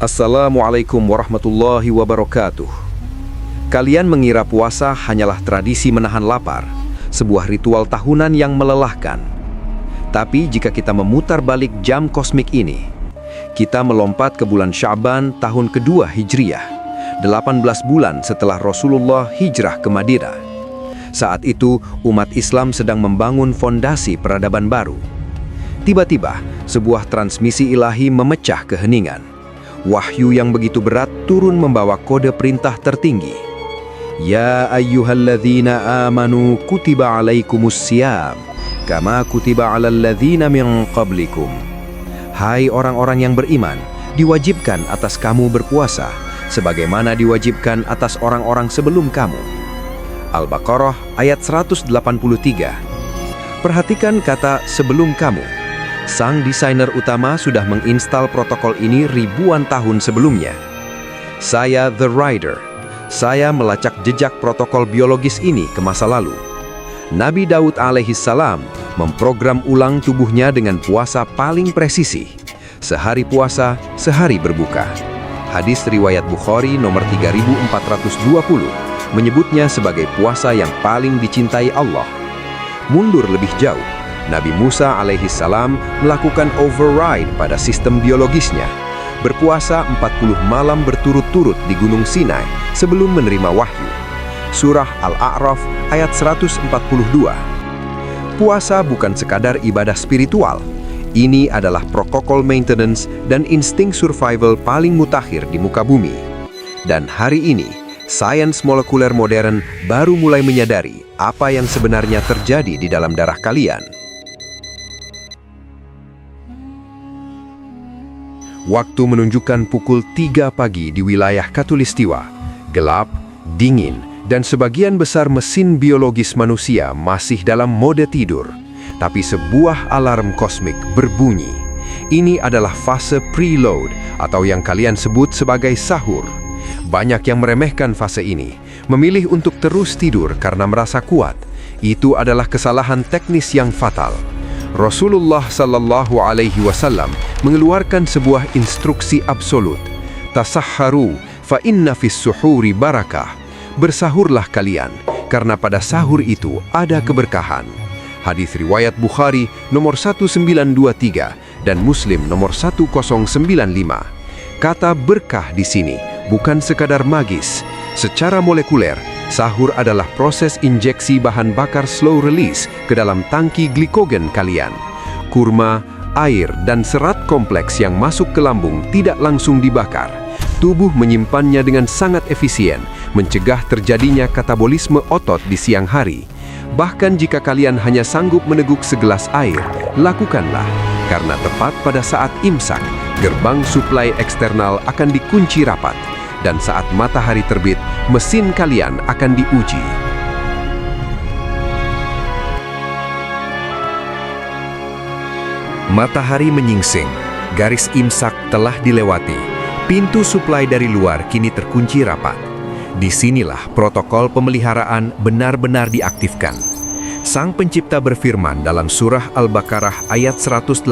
Assalamualaikum warahmatullahi wabarakatuh. Kalian mengira puasa hanyalah tradisi menahan lapar, sebuah ritual tahunan yang melelahkan. Tapi jika kita memutar balik jam kosmik ini, kita melompat ke bulan Sya'ban tahun kedua Hijriyah, 18 bulan setelah Rasulullah hijrah ke Madinah. Saat itu, umat Islam sedang membangun fondasi peradaban baru. Tiba-tiba, sebuah transmisi ilahi memecah keheningan. Wahyu yang begitu berat turun membawa kode perintah tertinggi. Ya ayyuhalladzina amanu kutiba alaikumus siyam, kama kutiba alal ladzina min qablikum. Hai orang-orang yang beriman, diwajibkan atas kamu berpuasa, sebagaimana diwajibkan atas orang-orang sebelum kamu. Al-Baqarah ayat 183. Perhatikan kata sebelum kamu. Sang desainer utama sudah menginstal protokol ini ribuan tahun sebelumnya. Saya The Rider. Saya melacak jejak protokol biologis ini ke masa lalu. Nabi Daud alaihissalam memprogram ulang tubuhnya dengan puasa paling presisi. Sehari puasa, sehari berbuka. Hadis riwayat Bukhari nomor 3420 menyebutnya sebagai puasa yang paling dicintai Allah. Mundur lebih jauh, Nabi Musa alaihissalam melakukan override pada sistem biologisnya, berpuasa 40 malam berturut-turut di Gunung Sinai sebelum menerima wahyu. Surah Al-A'raf ayat 142. Puasa bukan sekadar ibadah spiritual. Ini adalah protokol maintenance dan insting survival paling mutakhir di muka bumi. Dan hari ini, sains molekuler modern baru mulai menyadari apa yang sebenarnya terjadi di dalam darah kalian. Waktu menunjukkan pukul 3 pagi di wilayah Khatulistiwa. Gelap, dingin, dan sebagian besar mesin biologis manusia masih dalam mode tidur. Tapi sebuah alarm kosmik berbunyi. Ini adalah fase preload atau yang kalian sebut sebagai sahur. Banyak yang meremehkan fase ini, memilih untuk terus tidur karena merasa kuat. Itu adalah kesalahan teknis yang fatal. Rasulullah sallallahu alaihi wasallam mengeluarkan sebuah instruksi absolut. Tasahharu fa inna fis suhuri barakah. Bersahurlah kalian, karena pada sahur itu ada keberkahan. Hadis riwayat Bukhari nomor 1923 dan Muslim nomor 1095. Kata berkah di sini bukan sekadar magis. Secara molekuler, sahur adalah proses injeksi bahan bakar slow release ke dalam tangki glikogen kalian. Kurma, air, dan serat kompleks yang masuk ke lambung tidak langsung dibakar. Tubuh menyimpannya dengan sangat efisien, mencegah terjadinya katabolisme otot di siang hari. Bahkan jika kalian hanya sanggup meneguk segelas air, lakukanlah. Karena tepat pada saat imsak, gerbang suplai eksternal akan dikunci rapat. Dan saat matahari terbit, mesin kalian akan diuji. Matahari menyingsing, garis imsak telah dilewati. Pintu suplai dari luar kini terkunci rapat. Disinilah protokol pemeliharaan benar-benar diaktifkan. Sang Pencipta berfirman dalam surah Al-Baqarah ayat 184.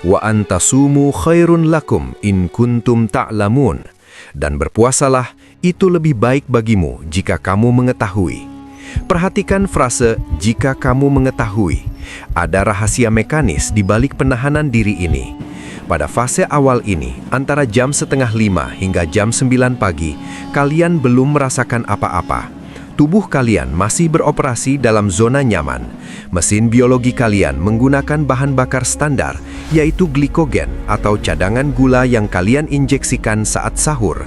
Wa antasumu khairun lakum in kuntum ta'lamun. Dan berpuasalah, itu lebih baik bagimu jika kamu mengetahui. Perhatikan frase jika kamu mengetahui. Ada rahasia mekanis di balik penahanan diri ini. Pada fase awal ini, antara jam 4:30 hingga jam 9 pagi, kalian belum merasakan apa-apa. Tubuh kalian masih beroperasi dalam zona nyaman. Mesin biologi kalian menggunakan bahan bakar standar, yaitu glikogen atau cadangan gula yang kalian injeksikan saat sahur.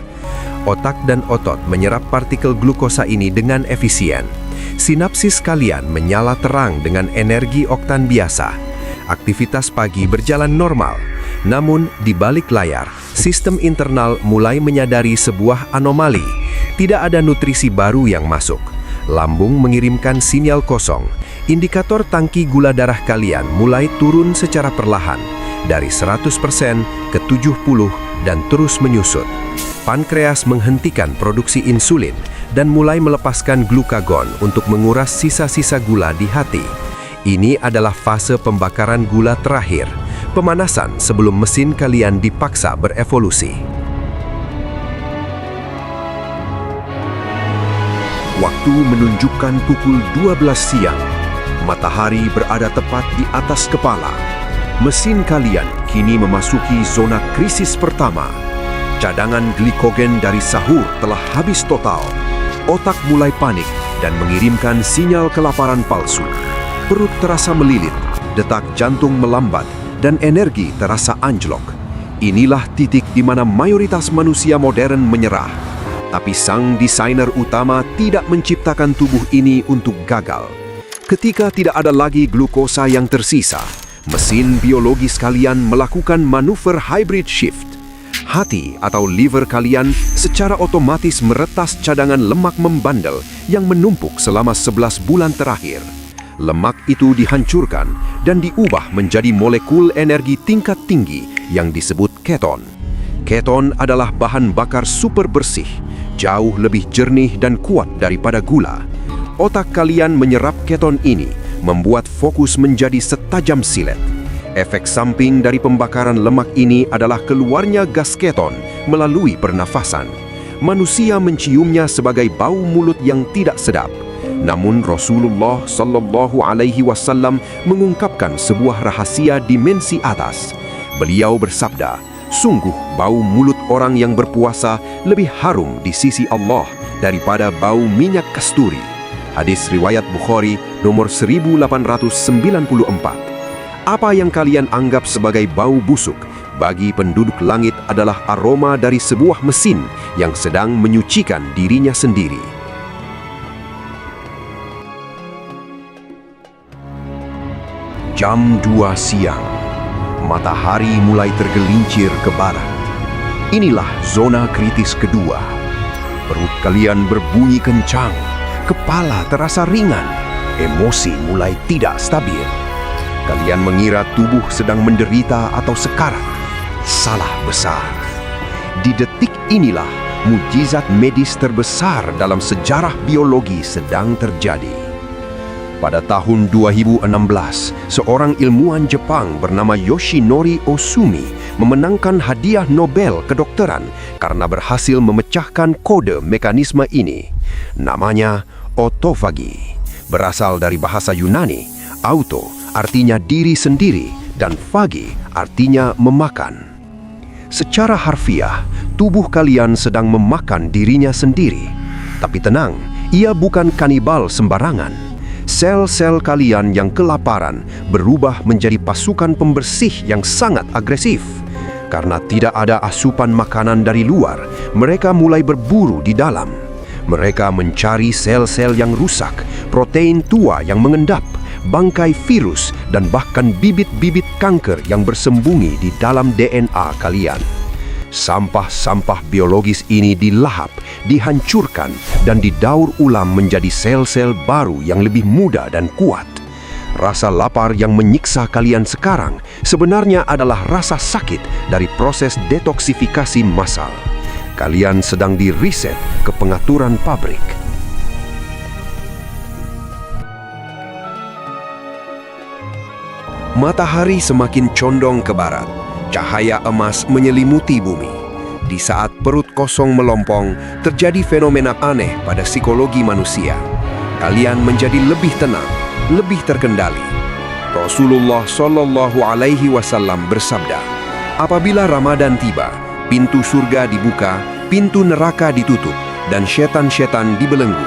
Otak dan otot menyerap partikel glukosa ini dengan efisien. Sinapsis kalian menyala terang dengan energi oktan biasa. Aktivitas pagi berjalan normal. Namun, di balik layar, sistem internal mulai menyadari sebuah anomali. Tidak ada nutrisi baru yang masuk. Lambung mengirimkan sinyal kosong. Indikator tangki gula darah kalian mulai turun secara perlahan, dari 100% ke 70% dan terus menyusut. Pankreas menghentikan produksi insulin dan mulai melepaskan glukagon untuk menguras sisa-sisa gula di hati. Ini adalah fase pembakaran gula terakhir. Pemanasan sebelum mesin kalian dipaksa berevolusi. Waktu menunjukkan pukul 12 siang. Matahari berada tepat di atas kepala. Mesin kalian kini memasuki zona krisis pertama. Cadangan glikogen dari sahur telah habis total. Otak mulai panik dan mengirimkan sinyal kelaparan palsu. Perut terasa melilit, detak jantung melambat, dan energi terasa anjlok. Inilah titik di mana mayoritas manusia modern menyerah. Tapi sang desainer utama tidak menciptakan tubuh ini untuk gagal. Ketika tidak ada lagi glukosa yang tersisa, mesin biologis kalian melakukan manuver hybrid shift. Hati atau liver kalian secara otomatis meretas cadangan lemak membandel yang menumpuk selama 11 bulan terakhir. Lemak itu dihancurkan dan diubah menjadi molekul energi tingkat tinggi yang disebut keton. Keton adalah bahan bakar super bersih, jauh lebih jernih dan kuat daripada gula. Otak kalian menyerap keton ini, membuat fokus menjadi setajam silet. Efek samping dari pembakaran lemak ini adalah keluarnya gas keton melalui pernafasan. Manusia menciumnya sebagai bau mulut yang tidak sedap. Namun Rasulullah Shallallahu Alaihi Wasallam mengungkapkan sebuah rahasia dimensi atas. Beliau bersabda, sungguh bau mulut orang yang berpuasa lebih harum di sisi Allah daripada bau minyak kasturi. Hadis riwayat Bukhari nomor 1894. Apa yang kalian anggap sebagai bau busuk bagi penduduk langit adalah aroma dari sebuah mesin yang sedang menyucikan dirinya sendiri. Jam 2 siang. Matahari mulai tergelincir ke barat. Inilah zona kritis kedua. Perut kalian berbunyi kencang, kepala terasa ringan, emosi mulai tidak stabil. Kalian mengira tubuh sedang menderita atau sekarat. Salah besar. Di detik inilah mukjizat medis terbesar dalam sejarah biologi sedang terjadi. Pada tahun 2016, seorang ilmuwan Jepang bernama Yoshinori Ohsumi memenangkan hadiah Nobel kedokteran karena berhasil memecahkan kode mekanisme ini. Namanya autofagi. Berasal dari bahasa Yunani, auto artinya diri sendiri dan fagi artinya memakan. Secara harfiah, tubuh kalian sedang memakan dirinya sendiri. Tapi tenang, ia bukan kanibal sembarangan. Sel-sel kalian yang kelaparan berubah menjadi pasukan pembersih yang sangat agresif. Karena tidak ada asupan makanan dari luar, mereka mulai berburu di dalam. Mereka mencari sel-sel yang rusak, protein tua yang mengendap, bangkai virus, dan bahkan bibit-bibit kanker yang bersembunyi di dalam DNA kalian. Sampah-sampah biologis ini dilahap, dihancurkan, dan didaur ulang menjadi sel-sel baru yang lebih muda dan kuat. Rasa lapar yang menyiksa kalian sekarang sebenarnya adalah rasa sakit dari proses detoksifikasi massal. Kalian sedang di-reset ke pengaturan pabrik. Matahari semakin condong ke barat. Cahaya emas menyelimuti bumi. Di saat perut kosong melompong, terjadi fenomena aneh pada psikologi manusia. Kalian menjadi lebih tenang, lebih terkendali. Rasulullah Shallallahu Alaihi Wasallam bersabda, apabila Ramadan tiba, pintu surga dibuka, pintu neraka ditutup, dan setan-setan dibelenggu.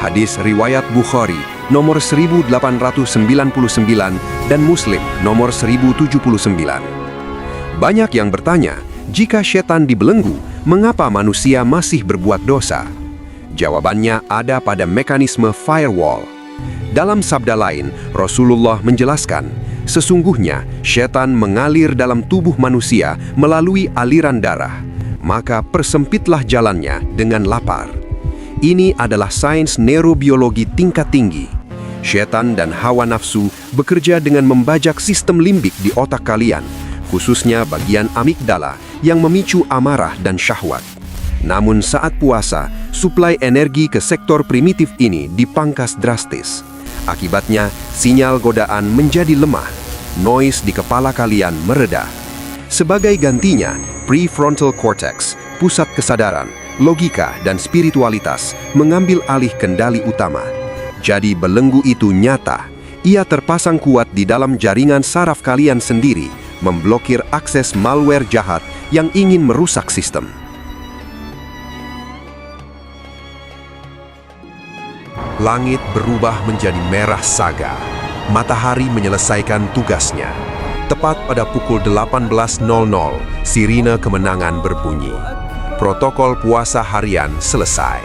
Hadis riwayat Bukhari nomor 1899 dan Muslim nomor 1079. Banyak yang bertanya, jika setan dibelenggu, mengapa manusia masih berbuat dosa? Jawabannya ada pada mekanisme firewall. Dalam sabda lain, Rasulullah menjelaskan, sesungguhnya setan mengalir dalam tubuh manusia melalui aliran darah. Maka persempitlah jalannya dengan lapar. Ini adalah sains neurobiologi tingkat tinggi. Setan dan hawa nafsu bekerja dengan membajak sistem limbik di otak kalian, khususnya bagian amigdala yang memicu amarah dan syahwat. Namun saat puasa, suplai energi ke sektor primitif ini dipangkas drastis. Akibatnya, sinyal godaan menjadi lemah. noise di kepala kalian mereda. Sebagai gantinya, prefrontal cortex, pusat kesadaran, logika, dan spiritualitas mengambil alih kendali utama. Jadi belenggu itu nyata. Ia terpasang kuat di dalam jaringan saraf kalian sendiri, memblokir akses malware jahat yang ingin merusak sistem. Langit berubah menjadi merah saga. Matahari menyelesaikan tugasnya. Tepat pada pukul 18.00, sirine kemenangan berbunyi. Protokol puasa harian selesai.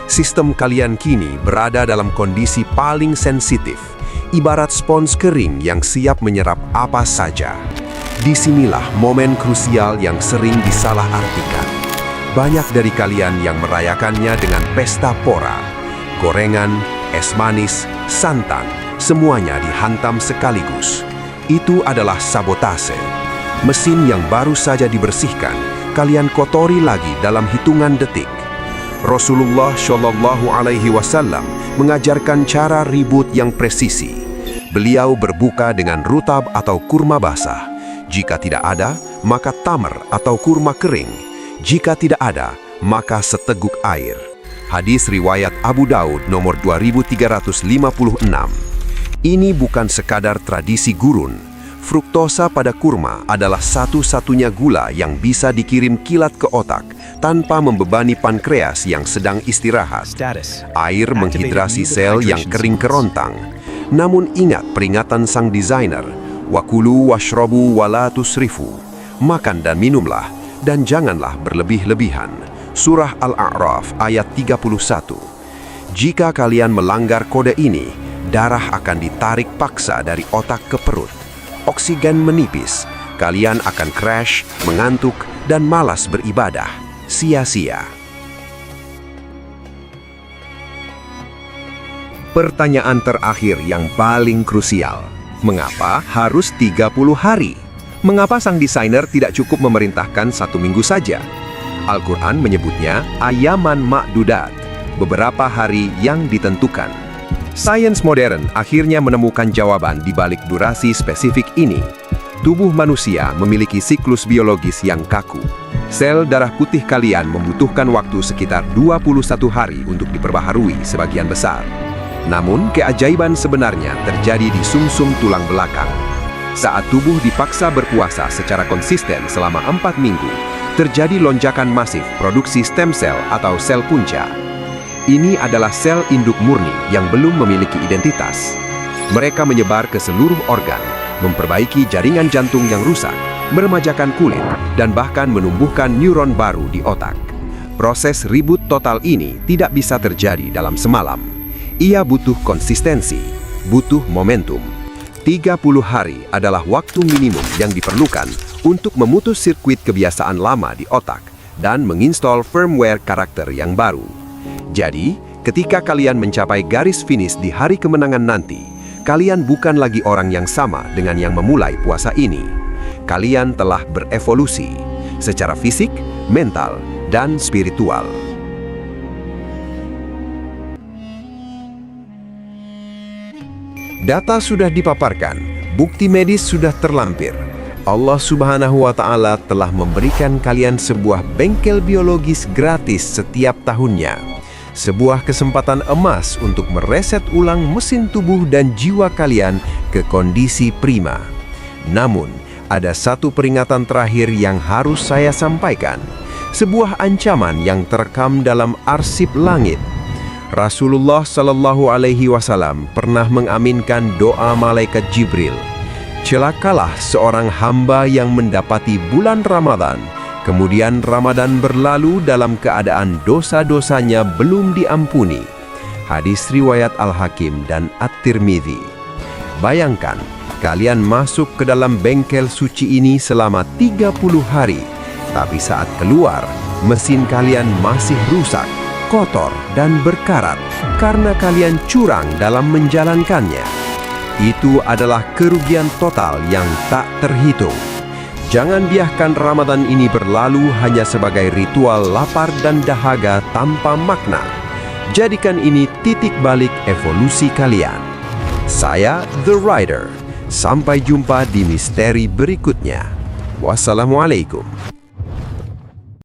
Sistem kalian kini berada dalam kondisi paling sensitif, ibarat spons kering yang siap menyerap apa saja. Disinilah momen krusial yang sering disalahartikan. Banyak dari kalian yang merayakannya dengan pesta pora. Gorengan, es manis, santan, semuanya dihantam sekaligus. Itu adalah sabotase. Mesin yang baru saja dibersihkan, kalian kotori lagi dalam hitungan detik. Rasulullah Shallallahu Alaihi Wasallam mengajarkan cara reboot yang presisi. Beliau berbuka dengan rutab atau kurma basah. Jika tidak ada, maka tamar atau kurma kering. Jika tidak ada, maka seteguk air. Hadis riwayat Abu Daud nomor 2356. Ini bukan sekadar tradisi gurun. Fruktosa pada kurma adalah satu-satunya gula yang bisa dikirim kilat ke otak tanpa membebani pankreas yang sedang istirahat. Air menghidrasi sel yang kering kerontang. Namun ingat peringatan sang desainer, wakulu washrobu wala tusrifu. Makan dan minumlah, dan janganlah berlebih-lebihan. Surah Al-A'raf ayat 31. Jika kalian melanggar kode ini, darah akan ditarik paksa dari otak ke perut. Oksigen menipis, kalian akan crash, mengantuk, dan malas beribadah. Sia-sia. Pertanyaan terakhir yang paling krusial. Mengapa harus 30 hari? Mengapa sang desainer tidak cukup memerintahkan 1 minggu saja? Al-Quran menyebutnya ayaman ma'dudat, beberapa hari yang ditentukan. Sains modern akhirnya menemukan jawaban di balik durasi spesifik ini. Tubuh manusia memiliki siklus biologis yang kaku. Sel darah putih kalian membutuhkan waktu sekitar 21 hari untuk diperbaharui sebagian besar. Namun, keajaiban sebenarnya terjadi di sumsum tulang belakang. Saat tubuh dipaksa berpuasa secara konsisten selama 4 minggu, terjadi lonjakan masif produksi stem cell atau sel punca. Ini adalah sel induk murni yang belum memiliki identitas. Mereka menyebar ke seluruh organ, memperbaiki jaringan jantung yang rusak, meremajakan kulit, dan bahkan menumbuhkan neuron baru di otak. Proses reboot total ini tidak bisa terjadi dalam semalam. Ia butuh konsistensi, butuh momentum. 30 hari adalah waktu minimum yang diperlukan untuk memutus sirkuit kebiasaan lama di otak dan menginstal firmware karakter yang baru. Jadi, ketika kalian mencapai garis finish di hari kemenangan nanti, kalian bukan lagi orang yang sama dengan yang memulai puasa ini. Kalian telah berevolusi secara fisik, mental, dan spiritual. Data sudah dipaparkan, bukti medis sudah terlampir. Allah Subhanahu wa Ta'ala telah memberikan kalian sebuah bengkel biologis gratis setiap tahunnya. Sebuah kesempatan emas untuk mereset ulang mesin tubuh dan jiwa kalian ke kondisi prima. Namun, ada satu peringatan terakhir yang harus saya sampaikan. Sebuah ancaman yang terekam dalam arsip langit. Rasulullah Shallallahu Alaihi Wasallam pernah mengaminkan doa malaikat Jibril. Celakalah seorang hamba yang mendapati bulan Ramadan, kemudian Ramadan berlalu dalam keadaan dosa-dosanya belum diampuni. Hadis riwayat Al-Hakim dan At-Tirmidzi. Bayangkan, kalian masuk ke dalam bengkel suci ini selama 30 hari, tapi saat keluar, mesin kalian masih rusak, kotor, dan berkarat karena kalian curang dalam menjalankannya. Itu adalah kerugian total yang tak terhitung. Jangan biarkan Ramadan ini berlalu hanya sebagai ritual lapar dan dahaga tanpa makna. Jadikan ini titik balik evolusi kalian. Saya The Rider. Sampai jumpa di misteri berikutnya. Wassalamualaikum.